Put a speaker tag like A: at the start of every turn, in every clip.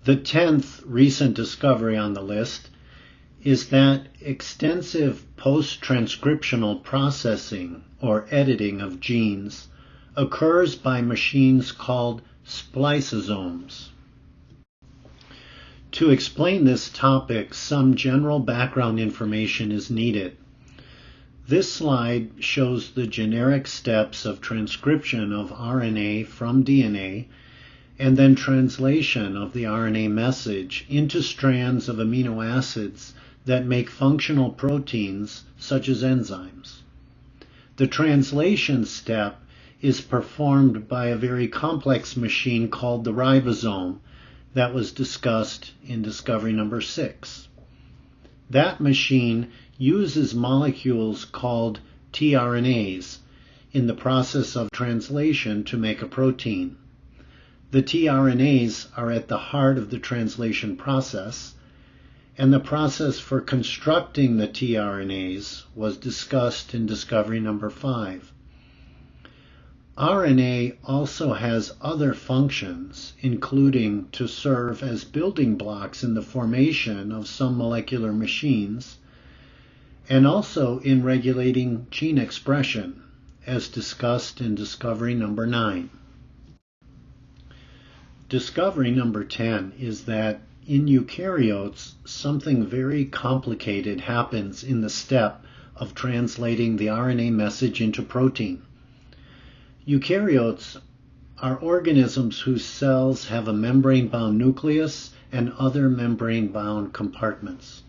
A: The 10th recent discovery on the list is that extensive post-transcriptional processing or editing of genes occurs by machines called spliceosomes. To explain this topic, some general background information is needed. This slide shows the generic steps of transcription of RNA from DNA and then translation of the RNA message into strands of amino acids that make functional proteins such as enzymes. The translation step is performed by a very complex machine called the ribosome that was discussed in discovery number 6. That machine uses molecules called tRNAs in the process of translation to make a protein. The tRNAs are at the heart of the translation process, and the process for constructing the tRNAs was discussed in discovery number 5. RNA also has other functions, including to serve as building blocks in the formation of some molecular machines, and also in regulating gene expression, as discussed in discovery number 9. Discovery number 10 is that in eukaryotes, something very complicated happens in the step of translating the RNA message into protein. Eukaryotes are organisms whose cells have a membrane-bound nucleus and other membrane-bound compartments.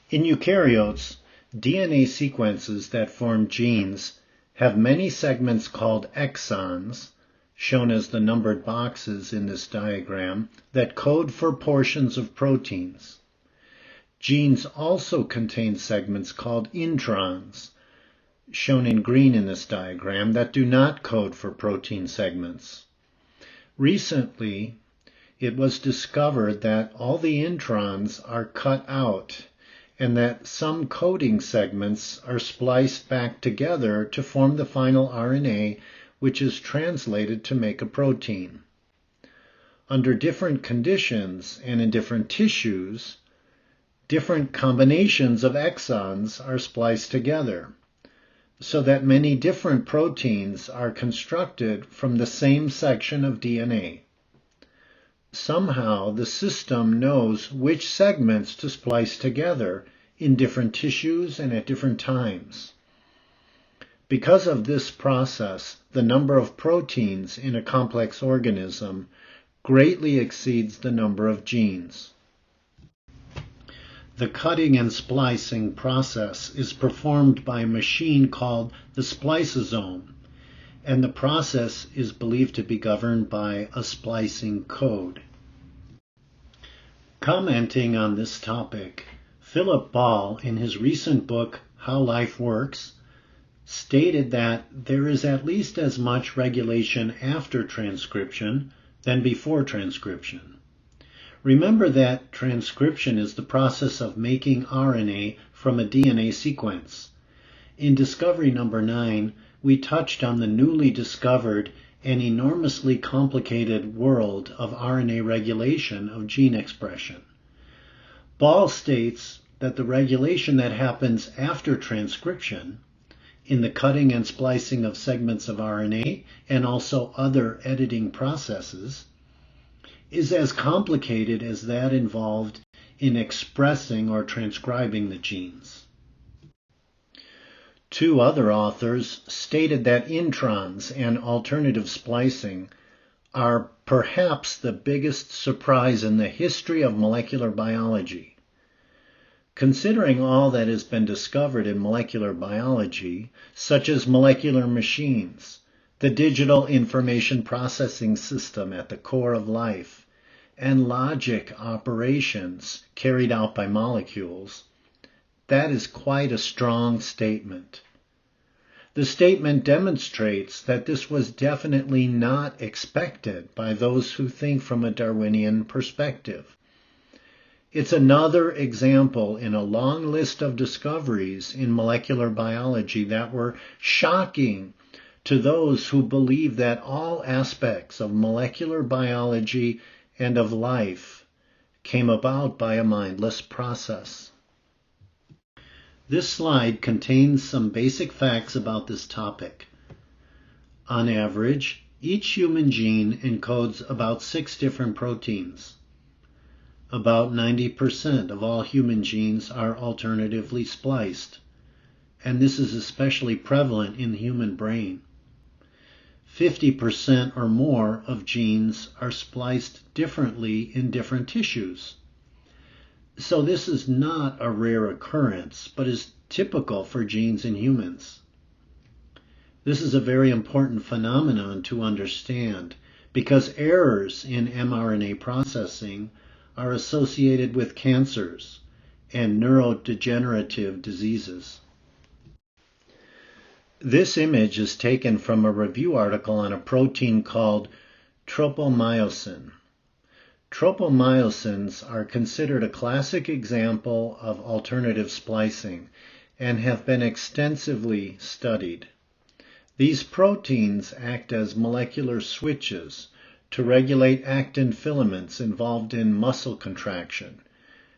A: In eukaryotes, DNA sequences that form genes have many segments called exons, shown as the numbered boxes in this diagram, that code for portions of proteins. Genes also contain segments called introns, shown in green in this diagram, that do not code for protein segments. Recently, it was discovered that all the introns are cut out and that some coding segments are spliced back together to form the final RNA, which is translated to make a protein. Under different conditions and in different tissues, different combinations of exons are spliced together, so that many different proteins are constructed from the same section of DNA. Somehow the system knows which segments to splice together in different tissues and at different times. Because of this process, the number of proteins in a complex organism greatly exceeds the number of genes. The cutting and splicing process is performed by a machine called the spliceosome, and the process is believed to be governed by a splicing code. Commenting on this topic, Philip Ball, in his recent book, How Life Works, stated that there is at least as much regulation after transcription than before transcription. Remember that transcription is the process of making RNA from a DNA sequence. In discovery number 9, we touched on the newly discovered and enormously complicated world of RNA regulation of gene expression. Ball states that the regulation that happens after transcription, in the cutting and splicing of segments of RNA and also other editing processes, is as complicated as that involved in expressing or transcribing the genes. Two other authors stated that introns and alternative splicing are perhaps the biggest surprise in the history of molecular biology. Considering all that has been discovered in molecular biology, such as molecular machines, the digital information processing system at the core of life, and logic operations carried out by molecules, that is quite a strong statement. The statement demonstrates that this was definitely not expected by those who think from a Darwinian perspective. It's another example in a long list of discoveries in molecular biology that were shocking to those who believe that all aspects of molecular biology and of life came about by a mindless process. This slide contains some basic facts about this topic. On average, each human gene encodes about 6 different proteins. About 90% of all human genes are alternatively spliced, and this is especially prevalent in the human brain. 50% or more of genes are spliced differently in different tissues. So this is not a rare occurrence, but is typical for genes in humans. This is a very important phenomenon to understand because errors in mRNA processing are associated with cancers and neurodegenerative diseases. This image is taken from a review article on a protein called tropomyosin. Tropomyosins are considered a classic example of alternative splicing and have been extensively studied. These proteins act as molecular switches to regulate actin filaments involved in muscle contraction,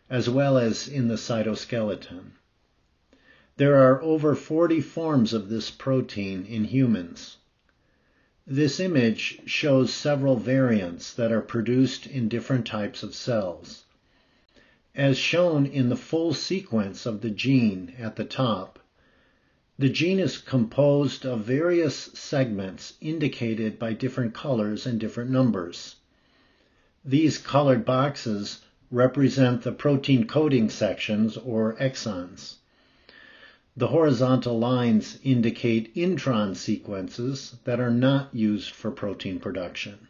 A: as well as in the cytoskeleton. There are over 40 forms of this protein in humans. This image shows several variants that are produced in different types of cells. As shown in the full sequence of the gene at the top, the gene is composed of various segments indicated by different colors and different numbers. These colored boxes represent the protein coding sections or exons. The horizontal lines indicate intron sequences that are not used for protein production.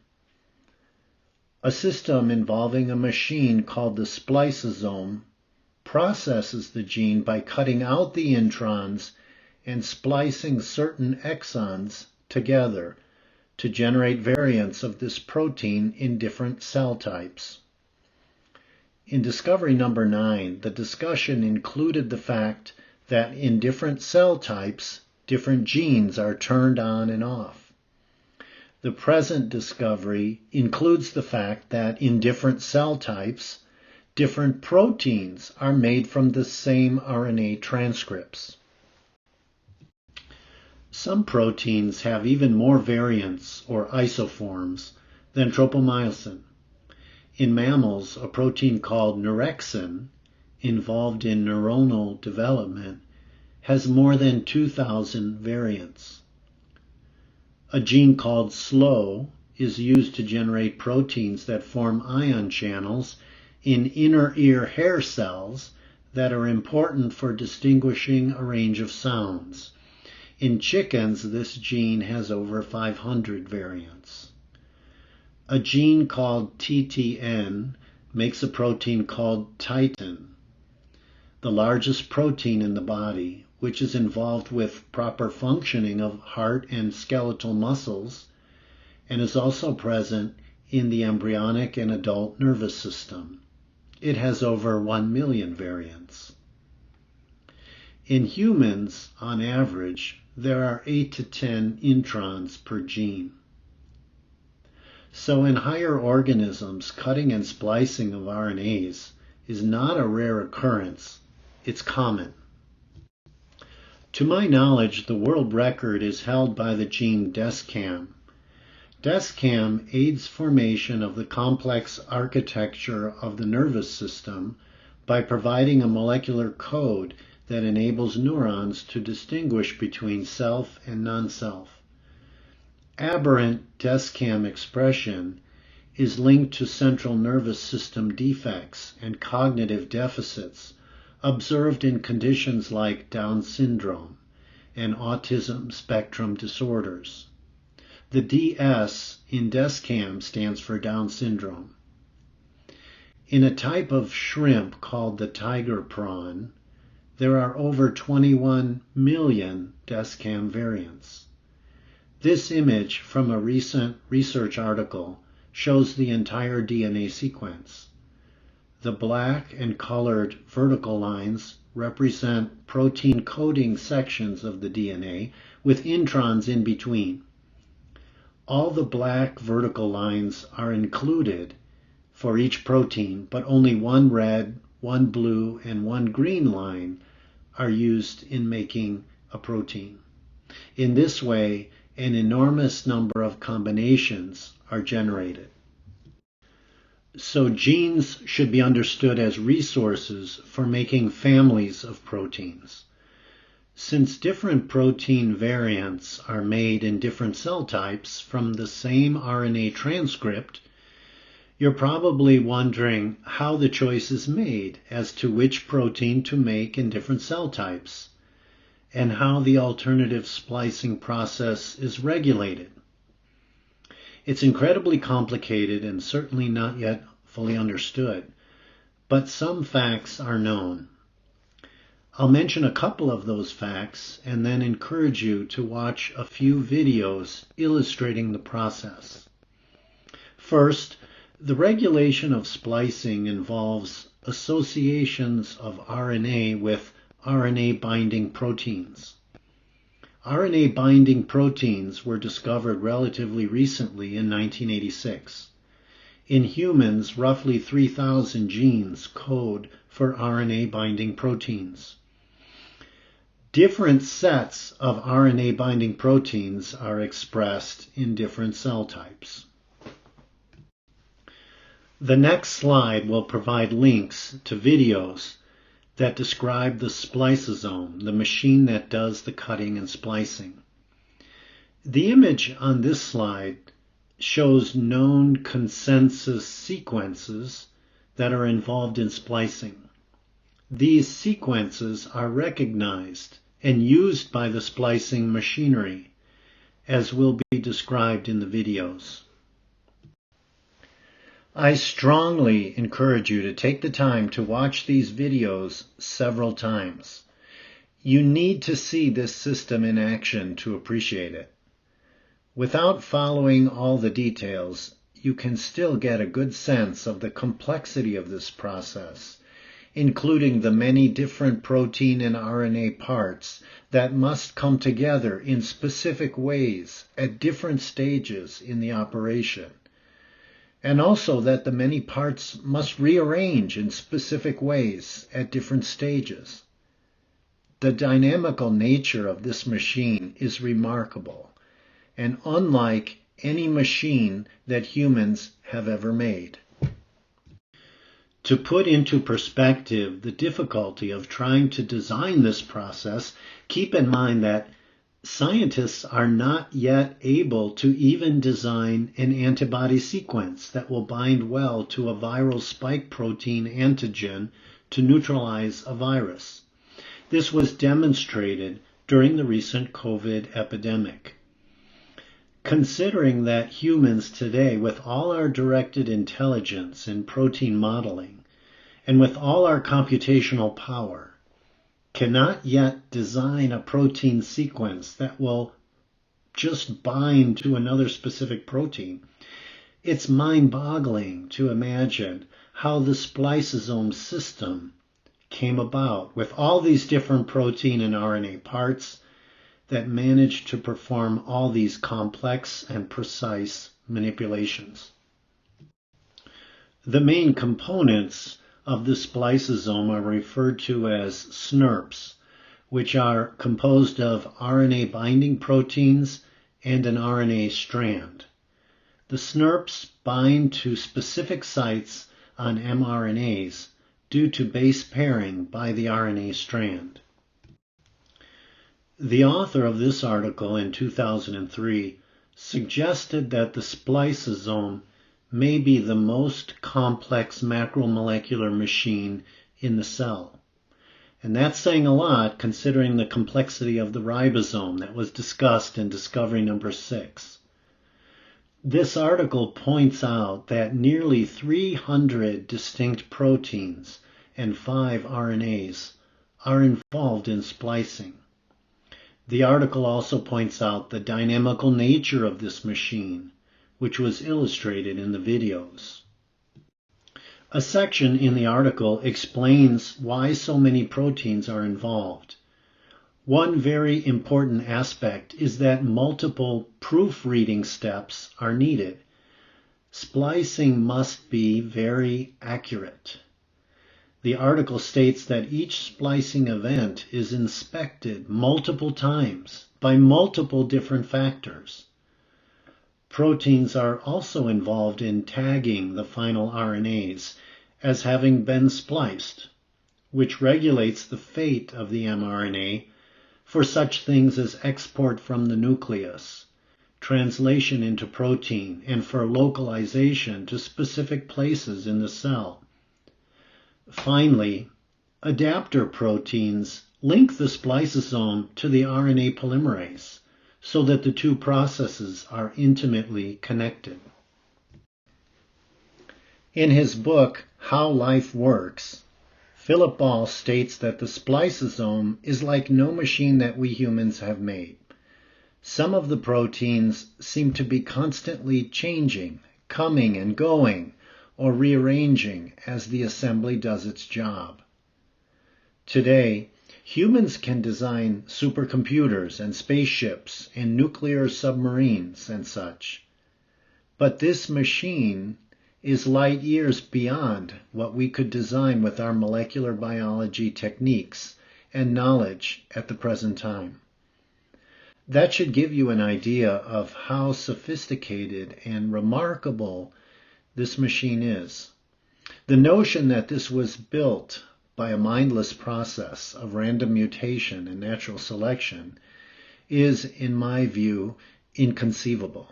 A: A system involving a machine called the spliceosome processes the gene by cutting out the introns and splicing certain exons together to generate variants of this protein in different cell types. In discovery number 9, the discussion included the fact that in different cell types, different genes are turned on and off. The present discovery includes the fact that in different cell types, different proteins are made from the same RNA transcripts. Some proteins have even more variants or isoforms than tropomyosin. In mammals, a protein called neurexin, involved in neuronal development, has more than 2,000 variants. A gene called SLOW is used to generate proteins that form ion channels in inner ear hair cells that are important for distinguishing a range of sounds. In chickens, this gene has over 500 variants. A gene called TTN makes a protein called titin, the largest protein in the body, which is involved with proper functioning of heart and skeletal muscles, and is also present in the embryonic and adult nervous system. It has over 1 million variants. In humans, on average, there are 8 to 10 introns per gene. So in higher organisms, cutting and splicing of RNAs is not a rare occurrence, it's common. To my knowledge, the world record is held by the gene DESCAM. DESCAM aids formation of the complex architecture of the nervous system by providing a molecular code that enables neurons to distinguish between self and non-self. Aberrant DESCAM expression is linked to central nervous system defects and cognitive deficits observed in conditions like Down syndrome and autism spectrum disorders. The DS in DESCAM stands for Down syndrome. In a type of shrimp called the tiger prawn, there are over 21 million DESCAM variants. This image from a recent research article shows the entire DNA sequence. The black and colored vertical lines represent protein coding sections of the DNA with introns in between. All the black vertical lines are included for each protein, but only one red, one blue, and one green line are used in making a protein. In this way, an enormous number of combinations are generated. So genes should be understood as resources for making families of proteins. Since different protein variants are made in different cell types from the same RNA transcript, you're probably wondering how the choice is made as to which protein to make in different cell types, and how the alternative splicing process is regulated. It's incredibly complicated and certainly not yet fully understood, but some facts are known. I'll mention a couple of those facts and then encourage you to watch a few videos illustrating the process. First, the regulation of splicing involves associations of RNA with RNA-binding proteins. RNA-binding proteins were discovered relatively recently in 1986. In humans, roughly 3,000 genes code for RNA-binding proteins. Different sets of RNA-binding proteins are expressed in different cell types. The next slide will provide links to videos that describe the spliceosome, the machine that does the cutting and splicing. The image on this slide shows known consensus sequences that are involved in splicing. These sequences are recognized and used by the splicing machinery, as will be described in the videos. I strongly encourage you to take the time to watch these videos several times. You need to see this system in action to appreciate it. Without following all the details, you can still get a good sense of the complexity of this process, including the many different protein and RNA parts that must come together in specific ways at different stages in the operation. And also that the many parts must rearrange in specific ways at different stages. The dynamical nature of this machine is remarkable and unlike any machine that humans have ever made. To put into perspective the difficulty of trying to design this process, keep in mind that scientists are not yet able to even design an antibody sequence that will bind well to a viral spike protein antigen to neutralize a virus. This was demonstrated during the recent COVID epidemic. Considering that humans today, with all our directed intelligence in protein modeling, and with all our computational power, cannot yet design a protein sequence that will just bind to another specific protein, it's mind-boggling to imagine how the spliceosome system came about with all these different protein and RNA parts that managed to perform all these complex and precise manipulations. The main components of the spliceosome are referred to as SNRPs, which are composed of RNA binding proteins and an RNA strand. The SNRPs bind to specific sites on mRNAs due to base pairing by the RNA strand. The author of this article in 2003 suggested that the spliceosome may be the most complex macromolecular machine in the cell. And that's saying a lot considering the complexity of the ribosome that was discussed in Discovery number 6. This article points out that nearly 300 distinct proteins and 5 RNAs are involved in splicing. The article also points out the dynamical nature of this machine, which was illustrated in the videos. A section in the article explains why so many proteins are involved. One very important aspect is that multiple proofreading steps are needed. splicing must be very accurate. The article states that each splicing event is inspected multiple times by multiple different factors. Proteins are also involved in tagging the final RNAs as having been spliced, which regulates the fate of the mRNA for such things as export from the nucleus, translation into protein, and for localization to specific places in the cell. Finally, adapter proteins link the spliceosome to the RNA polymerase so that the two processes are intimately connected. In his book, How Life Works, Philip Ball states that the spliceosome is like no machine that we humans have made. Some of the proteins seem to be constantly changing, coming and going, or rearranging as the assembly does its job. Today, humans can design supercomputers and spaceships and nuclear submarines and such. But this machine is light years beyond what we could design with our molecular biology techniques and knowledge at the present time. That should give you an idea of how sophisticated and remarkable this machine is. The notion that this was built by a mindless process of random mutation and natural selection is, in my view, inconceivable.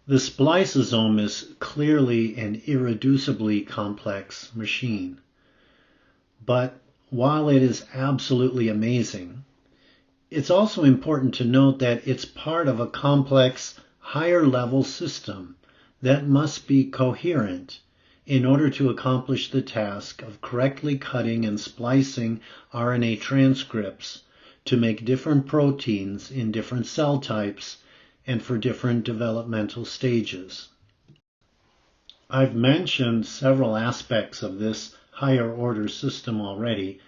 A: The spliceosome is clearly an irreducibly complex machine. But while it is absolutely amazing, it's also important to note that it's part of a complex, higher-level system that must be coherent in order to accomplish the task of correctly cutting and splicing RNA transcripts to make different proteins in different cell types and for different developmental stages. I've mentioned several aspects of this higher-order system already,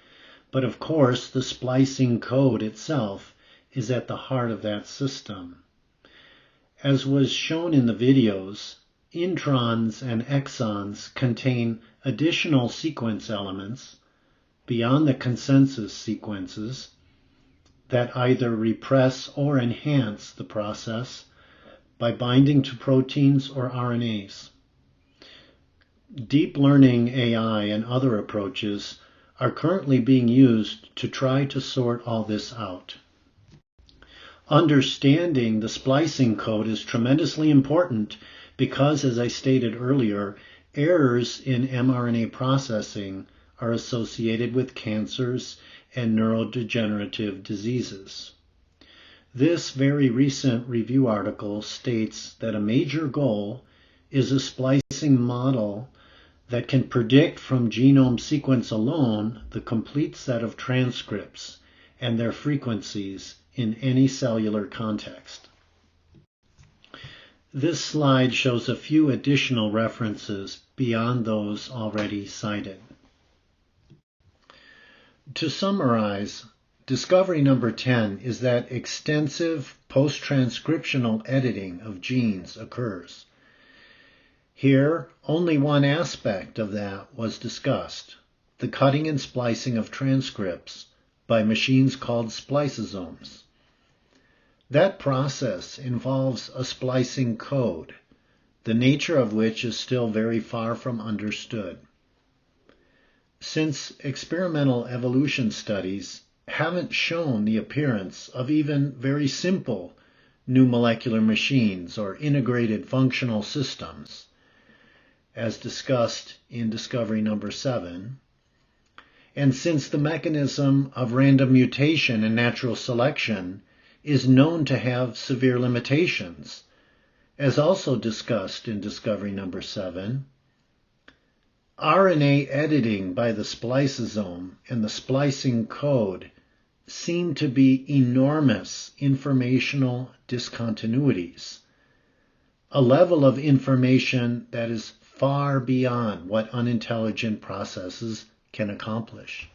A: but of course, the splicing code itself is at the heart of that system. As was shown in the videos, introns and exons contain additional sequence elements beyond the consensus sequences that either repress or enhance the process by binding to proteins or RNAs. Deep learning AI and other approaches are currently being used to try to sort all this out. Understanding the splicing code is tremendously important because, as I stated earlier, errors in mRNA processing are associated with cancers and neurodegenerative diseases. This very recent review article states that a major goal is a splicing model that can predict from genome sequence alone the complete set of transcripts and their frequencies in any cellular context. This slide shows a few additional references beyond those already cited. To summarize, discovery number 10 is that extensive post-transcriptional editing of genes occurs. Here, only one aspect of that was discussed, the cutting and splicing of transcripts by machines called spliceosomes. That process involves a splicing code, the nature of which is still very far from understood. Since experimental evolution studies haven't shown the appearance of even very simple new molecular machines or integrated functional systems, as discussed in discovery number 7, and since the mechanism of random mutation and natural selection is known to have severe limitations, as also discussed in discovery number 7, RNA editing by the spliceosome and the splicing code seem to be enormous informational discontinuities, a level of information that is far beyond what unintelligent processes can accomplish.